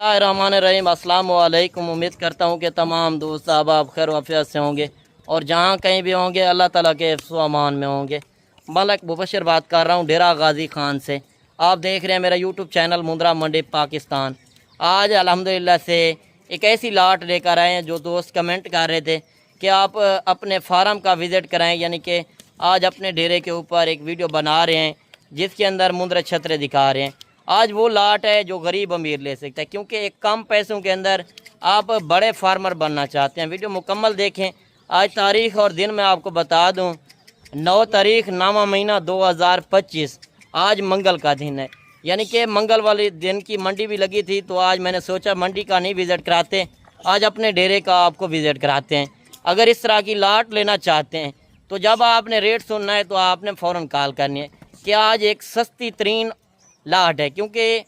रहमान रहीम, अस्सलाम वालेकुम। उम्मीद करता हूँ कि तमाम दोस्त आप खैर वाफियत से होंगे और जहाँ कहीं भी होंगे अल्लाह ताला के हिफ्ज़ व अमान में होंगे। मलक मुबशर बात कर रहा हूँ डेरा गाजी खान से। आप देख रहे हैं मेरा यूट्यूब चैनल मुंद्रा मंडी पाकिस्तान। आज अल्हम्दुलिल्लाह से एक ऐसी लाट लेकर आए हैं जो दोस्त कमेंट कर रहे थे कि आप अपने फार्म का विज़िट कराएँ, यानी कि आज अपने डेरे के ऊपर एक वीडियो बना रहे हैं जिसके अंदर मुंद्रा छतरे दिखा रहे हैं। आज वो लाट है जो गरीब अमीर ले सकता है, क्योंकि एक कम पैसों के अंदर आप बड़े फार्मर बनना चाहते हैं। वीडियो मुकम्मल देखें। आज तारीख़ और दिन मैं आपको बता दूं, 9 तारीख़ 9वां महीना 2025। आज मंगल का दिन है, यानी कि मंगल वाले दिन की मंडी भी लगी थी, तो आज मैंने सोचा मंडी का नहीं विज़िट कराते, आज अपने डेरे का आपको विज़िट कराते हैं। अगर इस तरह की लाट लेना चाहते हैं तो जब आपने रेट सुनना है तो आपने फ़ौरन कॉल करनी है कि आज एक सस्ती तरीन लाट है, क्योंकि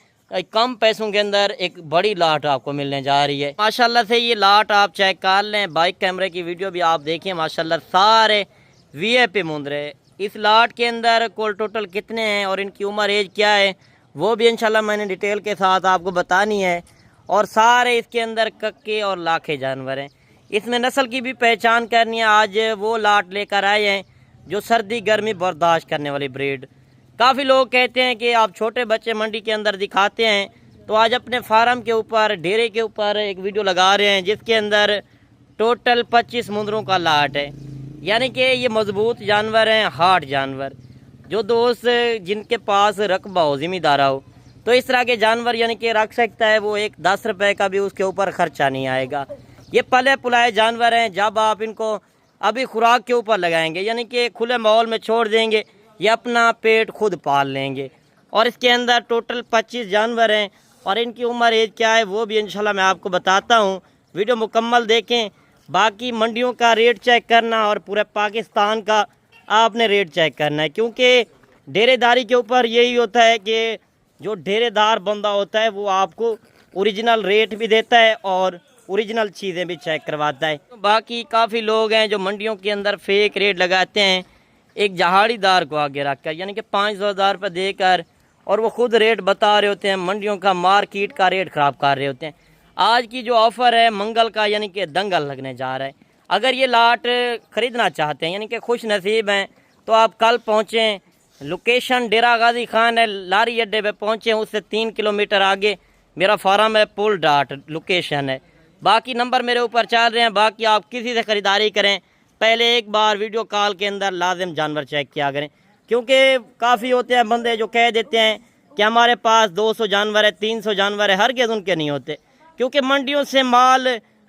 कम पैसों के अंदर एक बड़ी लाट आपको मिलने जा रही है। माशाल्लाह से ये लाट आप चेक कर लें, बाइक कैमरे की वीडियो भी आप देखिए। माशाल्लाह सारे वीआईपी मुंद्रे। इस लाट के अंदर कुल टोटल कितने हैं और इनकी उम्र एज क्या है वो भी इंशाल्लाह मैंने डिटेल के साथ आपको बतानी है। और सारे इसके अंदर कक्के और लाखे जानवर हैं। इसमें नस्ल की भी पहचान करनी है। आज वो लाट लेकर आए हैं जो सर्दी गर्मी बर्दाश्त करने वाली ब्रीड। काफ़ी लोग कहते हैं कि आप छोटे बच्चे मंडी के अंदर दिखाते हैं, तो आज अपने फार्म के ऊपर डेरे के ऊपर एक वीडियो लगा रहे हैं जिसके अंदर टोटल 25 मुंद्रों का लाट है। यानी कि ये मजबूत जानवर हैं, हार्ड जानवर। जो दोस्त जिनके पास रकबा हो, ज़िम्मेदारा हो, तो इस तरह के जानवर यानी कि रख सकता है। वो एक 10 रुपये का भी उसके ऊपर ख़र्चा नहीं आएगा। ये पले पुलाए जानवर हैं। जब आप इनको अभी खुराक के ऊपर लगाएंगे, यानी कि खुले माहौल में छोड़ देंगे, ये अपना पेट खुद पाल लेंगे। और इसके अंदर टोटल 25 जानवर हैं और इनकी उम्र एज क्या है वो भी इंशाल्लाह मैं आपको बताता हूँ। वीडियो मुकम्मल देखें। बाकी मंडियों का रेट चेक करना और पूरे पाकिस्तान का आपने रेट चेक करना है, क्योंकि डेरेदारी के ऊपर यही होता है कि जो डेरेदार बंदा होता है वो आपको ओरिजिनल रेट भी देता है और ओरिजिनल चीज़ें भी चेक करवाता है। बाकी काफ़ी लोग हैं जो मंडियों के अंदर फेक रेट लगाते हैं एक जहाड़ीदार को आगे रखकर, यानी कि 500,000 रुपये देकर, और वो खुद रेट बता रहे होते हैं, मंडियों का मार्केट का रेट ख़राब कर रहे होते हैं। आज की जो ऑफ़र है मंगल का, यानी कि दंगल लगने जा रहा है। अगर ये लाट ख़रीदना चाहते हैं, यानी कि खुश नसीब हैं, तो आप कल पहुँचें। लोकेशन डेरा गाजी खान है, लारी अड्डे पे पहुँचें। उससे 3 किलोमीटर आगे मेरा फार्म है, पुल डाट लोकेशन है। बाकी नंबर मेरे ऊपर चल रहे हैं। बाकी आप किसी से ख़रीदारी करें, पहले एक बार वीडियो कॉल के अंदर लाजिम जानवर चेक किया करें, क्योंकि काफ़ी होते हैं बंदे जो कह देते हैं कि हमारे पास 200 जानवर है, 300 जानवर है। हरगिज़ उनके नहीं होते, क्योंकि मंडियों से माल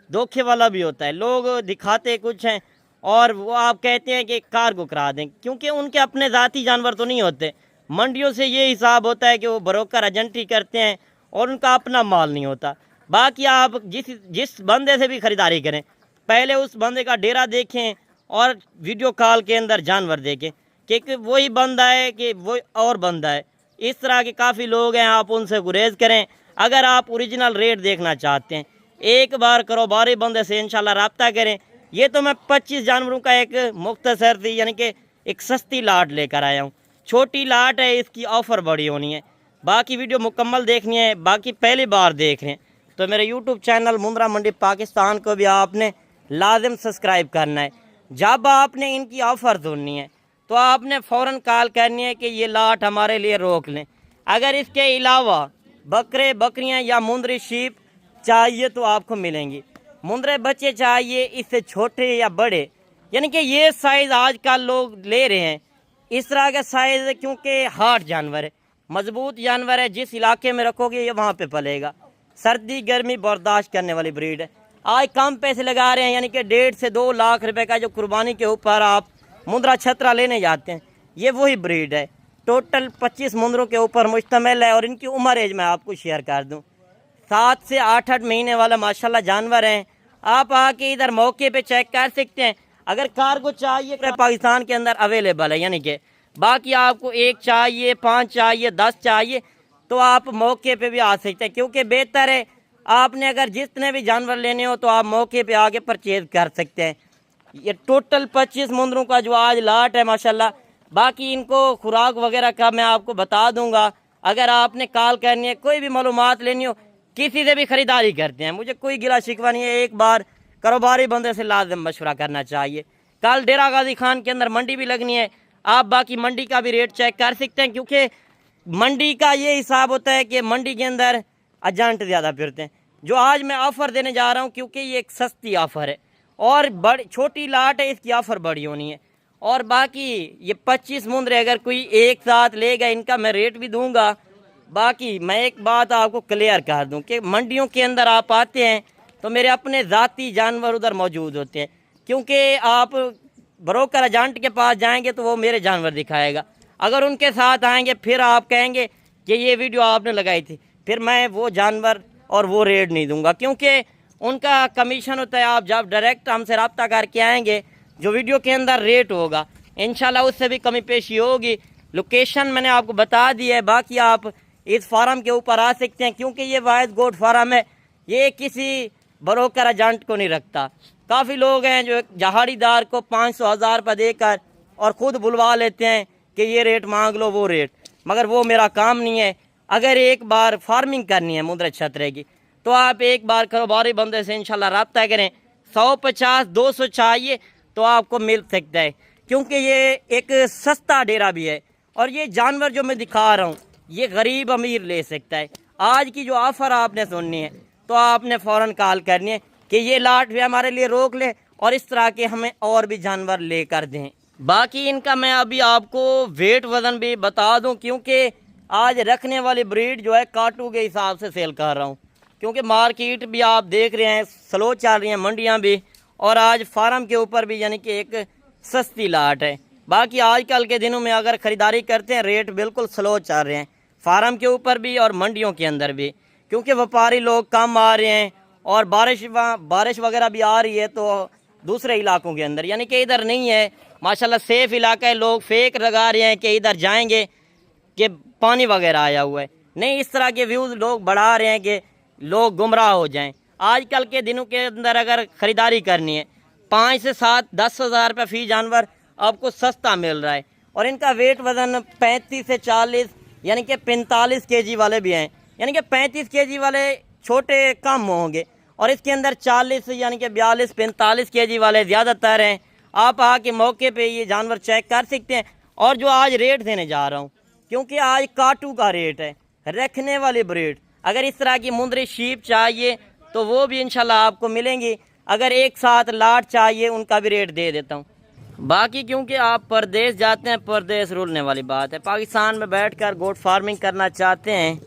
धोखे वाला भी होता है। लोग दिखाते कुछ हैं और वो आप कहते हैं कि कार्गो करा दें, क्योंकि उनके अपने ज़ाती जानवर तो नहीं होते। मंडियों से ये हिसाब होता है कि वो ब्रोकर एजेंटी करते हैं और उनका अपना माल नहीं होता। बाकी आप जिस बंदे से भी ख़रीदारी करें, पहले उस बंदे का डेरा देखें और वीडियो कॉल के अंदर जानवर देखें कि वही बंदा है कि वो और बंदा है। इस तरह के काफ़ी लोग हैं, आप उनसे गुरेज करें। अगर आप ओरिजिनल रेट देखना चाहते हैं, एक बार कारोबारी बंदे से इंशाल्लाह रब्ता करें। ये तो मैं 25 जानवरों का एक मुख्तसर थी, यानी कि एक सस्ती लाट लेकर आया हूँ। छोटी लाट है, इसकी ऑफ़र बड़ी होनी है। बाकी वीडियो मुकम्मल देखनी है। बाकी पहली बार देख रहे हैं तो मेरे यूट्यूब चैनल मुंद्रा मंडी पाकिस्तान को भी आपने लाजिम सब्सक्राइब करना है। जब आपने इनकी ऑफ़र सुननी है तो आपने फ़ौरन कॉल करनी है कि ये लाट हमारे लिए रोक लें। अगर इसके अलावा बकरे बकरियां या मुंद्री शीप चाहिए तो आपको मिलेंगी। मुंद्रे बच्चे चाहिए, इससे छोटे या बड़े, यानी कि ये साइज़ आजकल लोग ले रहे हैं इस तरह का साइज़, क्योंकि हार्ड जानवर है, मजबूत जानवर है। जिस इलाके में रखोगे ये वहाँ पे पलेगा। सर्दी गर्मी बर्दाश्त करने वाली ब्रीड है। आज कम पैसे लगा रहे हैं, यानी कि 1.5 से 2 लाख रुपए का जो कुर्बानी के ऊपर आप मुंद्रा छतरा लेने जाते हैं, ये वही ब्रीड है। टोटल 25 मुंद्रों के ऊपर मुश्तमिल है और इनकी उम्र एज मैं आपको शेयर कर दूं। 7 से 8 महीने वाला माशाल्लाह जानवर हैं। आप आके इधर मौके पे चेक कर सकते हैं। अगर कार्गो चाहिए तो पाकिस्तान के अंदर अवेलेबल है, यानी कि बाकी आपको 1 चाहिए, 5 चाहिए, 10 चाहिए तो आप मौके पे भी आ सकते हैं, क्योंकि बेहतर है आपने अगर जितने भी जानवर लेने हो तो आप मौके पे आके परचेज कर सकते हैं। ये टोटल 25 मुंद्रों का जो आज लाट है माशाल्लाह। बाकी इनको खुराक वगैरह का मैं आपको बता दूंगा। अगर आपने कॉल करनी है, कोई भी मालूमात लेनी हो, किसी से भी ख़रीदारी करते हैं, मुझे कोई गिला शिकवा नहीं है। एक बार कारोबारी बंदे से लाजम मशवरा करना चाहिए। कल डेरा गाजी खान के अंदर मंडी भी लगनी है, आप बाकी मंडी का भी रेट चेक कर सकते हैं, क्योंकि मंडी का ये हिसाब होता है कि मंडी के अंदर एजेंट ज़्यादा फिरते हैं। जो आज मैं ऑफ़र देने जा रहा हूँ, क्योंकि ये एक सस्ती ऑफ़र है और बड़ी छोटी लाट है, इसकी ऑफ़र बड़ी होनी है। और बाकी ये 25 मुंदरे अगर कोई एक साथ लेगा, इनका मैं रेट भी दूंगा। बाकी मैं एक बात आपको क्लियर कर दूं कि मंडियों के अंदर आप आते हैं तो मेरे अपने ज़ाती जानवर उधर मौजूद होते हैं, क्योंकि आप ब्रोकर एजेंट के पास जाएंगे तो वो मेरे जानवर दिखाएगा। अगर उनके साथ आएंगे फिर आप कहेंगे कि ये वीडियो आपने लगाई थी, फिर मैं वो जानवर और वो रेट नहीं दूंगा, क्योंकि उनका कमीशन होता है। आप जब डायरेक्ट हमसे रब्ता करके आएंगे, जो वीडियो के अंदर रेट होगा इंशाल्लाह उससे भी कमी पेशी होगी। लोकेशन मैंने आपको बता दी है। बाकी आप इस फार्म के ऊपर आ सकते हैं, क्योंकि ये वाहिद गोट फार्म है, ये किसी ब्रोकर एजेंट को नहीं रखता। काफ़ी लोग हैं जो जहाड़ीदार को 500,000 रुपये देकर और ख़ुद बुलवा लेते हैं कि ये रेट मांग लो वो रेट, मगर वो मेरा काम नहीं है। अगर एक बार फार्मिंग करनी है मुंदरे छतरे की, तो आप एक बार कारोबारी बंदे से इंशाल्लाह रब्ता करें। 150-200 चाहिए तो आपको मिल सकता है, क्योंकि ये एक सस्ता डेरा भी है। और ये जानवर जो मैं दिखा रहा हूँ ये गरीब अमीर ले सकता है। आज की जो ऑफ़र आपने सुननी है तो आपने फ़ौरन कॉल करनी है कि ये लाट भी हमारे लिए रोक ले और इस तरह के हमें और भी जानवर लेकर दें। बाकी इनका मैं अभी आपको वेट वज़न भी बता दूं, क्योंकि आज रखने वाली ब्रीड जो है काटू के हिसाब से सेल कर रहा हूं, क्योंकि मार्केट भी आप देख रहे हैं स्लो चल रही हैं, मंडियां भी, और आज फार्म के ऊपर भी यानी कि एक सस्ती लाट है। बाकी आजकल के दिनों में अगर ख़रीदारी करते हैं रेट बिल्कुल स्लो चल रहे हैं, फार्म के ऊपर भी और मंडियों के अंदर भी, क्योंकि व्यापारी लोग कम आ रहे हैं और बारिश वगैरह भी आ रही है तो दूसरे इलाकों के अंदर, यानी कि इधर नहीं है। माशाल्लाह सेफ इलाका है, लोग फेक लगा रहे हैं कि इधर जाएंगे कि पानी वगैरह आया हुआ है। नहीं, इस तरह के व्यूज़ लोग बढ़ा रहे हैं कि लोग गुमराह हो जाएं। आजकल के दिनों के अंदर अगर ख़रीदारी करनी है 5 से 7 10 हज़ार रुपये फ़ी जानवर आपको सस्ता मिल रहा है। और इनका वेट वज़न 35 से 40 यानी कि 45 केजी वाले भी हैं, यानी कि 35 केजी वाले छोटे कम होंगे और इसके अंदर 40 यानी कि 42-45 केजी वाले ज़्यादातर हैं। आप आके मौके पे ये जानवर चेक कर सकते हैं। और जो आज रेट देने जा रहा हूँ, क्योंकि आज काटू का रेट है, रखने वाली ब्रीड, अगर इस तरह की मुंदरी शीप चाहिए तो वो भी इंशाल्लाह आपको मिलेंगी। अगर एक साथ लाट चाहिए उनका भी रेट दे देता हूँ। बाकी क्योंकि आप परदेश जाते हैं, परदेश रुलने वाली बात है। पाकिस्तान में बैठकर गोट फार्मिंग करना चाहते हैं,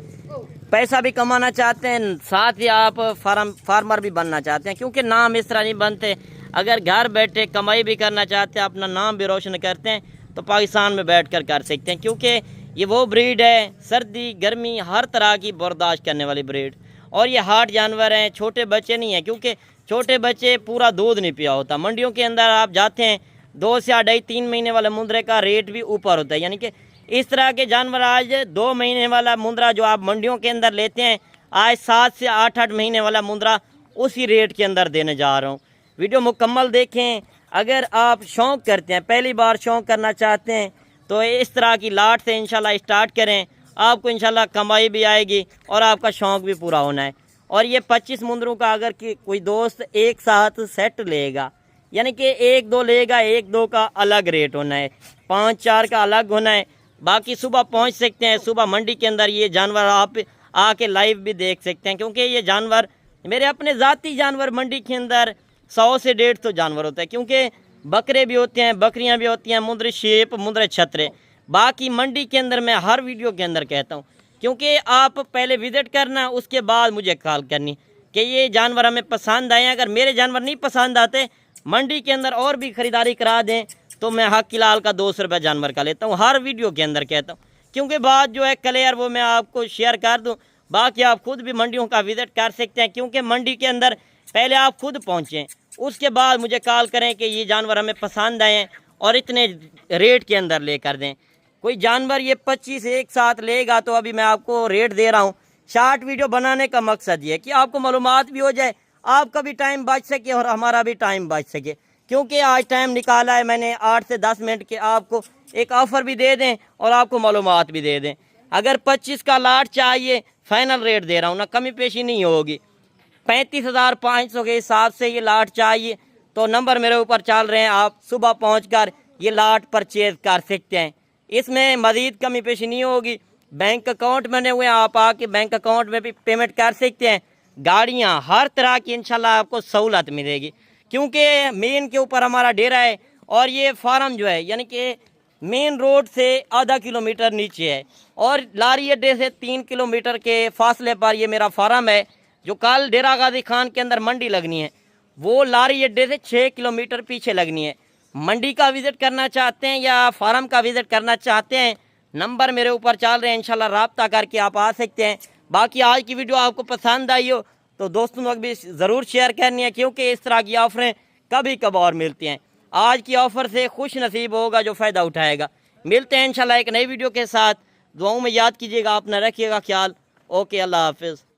पैसा भी कमाना चाहते हैं, साथ ही आप फार्मर भी बनना चाहते हैं, क्योंकि नाम इस तरह नहीं बनते। अगर घर बैठे कमाई भी करना चाहते हैं, अपना नाम भी रोशन करते हैं, तो पाकिस्तान में बैठकर कर सकते हैं, क्योंकि ये वो ब्रीड है सर्दी गर्मी हर तरह की बर्दाश्त करने वाली ब्रीड। और ये हार्ड जानवर हैं, छोटे बच्चे नहीं हैं, क्योंकि छोटे बच्चे पूरा दूध नहीं पिया होता। मंडियों के अंदर आप जाते हैं 2 से 2.5-3 महीने वाले मुंदरे का रेट भी ऊपर होता है, यानी कि इस तरह के जानवर आज 2 महीने वाला मुंदरा जो आप मंडियों के अंदर लेते हैं, आज 7 से 8-8 महीने वाला मुंदरा उसी रेट के अंदर देने जा रहा हूँ। वीडियो मुकम्मल देखें। अगर आप शौक़ करते हैं, पहली बार शौक़ करना चाहते हैं, तो इस तरह की लाट से इंशाल्लाह स्टार्ट करें, आपको इंशाल्लाह कमाई भी आएगी और आपका शौक़ भी पूरा होना है। और ये 25 मुंदरों का अगर कि कोई दोस्त एक साथ सेट लेगा, यानी कि 1-2 लेगा, 1-2 का अलग रेट होना है, 5-4 का अलग होना है। बाकी सुबह पहुंच सकते हैं, सुबह मंडी के अंदर ये जानवर आप आके लाइव भी देख सकते हैं, क्योंकि ये जानवर मेरे अपने ज़ाती जानवर मंडी के अंदर 100 से 150 जानवर होते हैं, क्योंकि बकरे भी होते हैं, बकरियां भी होती हैं, मुंदरी शेप, मुंदरे छतरे। बाकी मंडी के अंदर मैं हर वीडियो के अंदर कहता हूँ, क्योंकि आप पहले विज़िट करना, उसके बाद मुझे कॉल करनी कि ये जानवर हमें पसंद आए। अगर मेरे जानवर नहीं पसंद आते, मंडी के अंदर और भी ख़रीदारी करा दें, तो मैं हक लाल का 200 रुपये जानवर का लेता हूँ, हर वीडियो के अंदर कहता हूँ, क्योंकि बात जो है क्लियर वो मैं आपको शेयर कर दूँ। बाकी आप खुद भी मंडियों का विज़िट कर सकते हैं, क्योंकि मंडी के अंदर पहले आप खुद पहुँचें, उसके बाद मुझे कॉल करें कि ये जानवर हमें पसंद आए हैं और इतने रेट के अंदर लेकर दें। कोई जानवर ये 25 एक साथ लेगा तो अभी मैं आपको रेट दे रहा हूँ। शॉर्ट वीडियो बनाने का मकसद ये है कि आपको मालूमात भी हो जाए, आपका भी टाइम बच सके और हमारा भी टाइम बच सके, क्योंकि आज टाइम निकाला है मैंने 8 से 10 मिनट के, आपको एक ऑफ़र भी दे दें और आपको मालूमात भी दे दें। अगर 25 का लाट चाहिए फाइनल रेट दे रहा हूँ ना, कमी पेशी नहीं होगी। 35,500 के हिसाब से ये लाट चाहिए तो नंबर मेरे ऊपर चल रहे हैं, आप सुबह पहुंचकर ये लाट परचेज कर सकते हैं। इसमें मज़ीद कमी पेशी नहीं होगी। बैंक अकाउंट बने हुए हैं, आप आके बैंक अकाउंट में भी पेमेंट कर सकते हैं। गाड़ियाँ हर तरह की इंशाल्लाह आपको सहूलत मिलेगी, क्योंकि मेन के ऊपर हमारा डेरा है और ये फार्म जो है यानी कि मेन रोड से आधा किलोमीटर नीचे है और लारी अड्डे से 3 किलोमीटर के फासले पर ये मेरा फार्म है। जो कल डेरा गाजी खान के अंदर मंडी लगनी है वो लारी अड्डे से 6 किलोमीटर पीछे लगनी है। मंडी का विज़िट करना चाहते हैं या फार्म का विज़िट करना चाहते हैं, नंबर मेरे ऊपर चल रहे हैं, इंशाल्लाह रब्ता करके आप आ सकते हैं। बाकी आज की वीडियो आपको पसंद आई हो तो दोस्तों लोग भी ज़रूर शेयर करनी है, क्योंकि इस तरह की ऑफ़रें कभी कभार मिलती हैं। आज की ऑफ़र से खुश नसीब होगा जो फ़ायदा उठाएगा। मिलते हैं इंशाल्लाह एक नई वीडियो के साथ। दुआओं में याद कीजिएगा, अपना रखिएगा ख्याल। ओके, अल्लाह हाफिज़।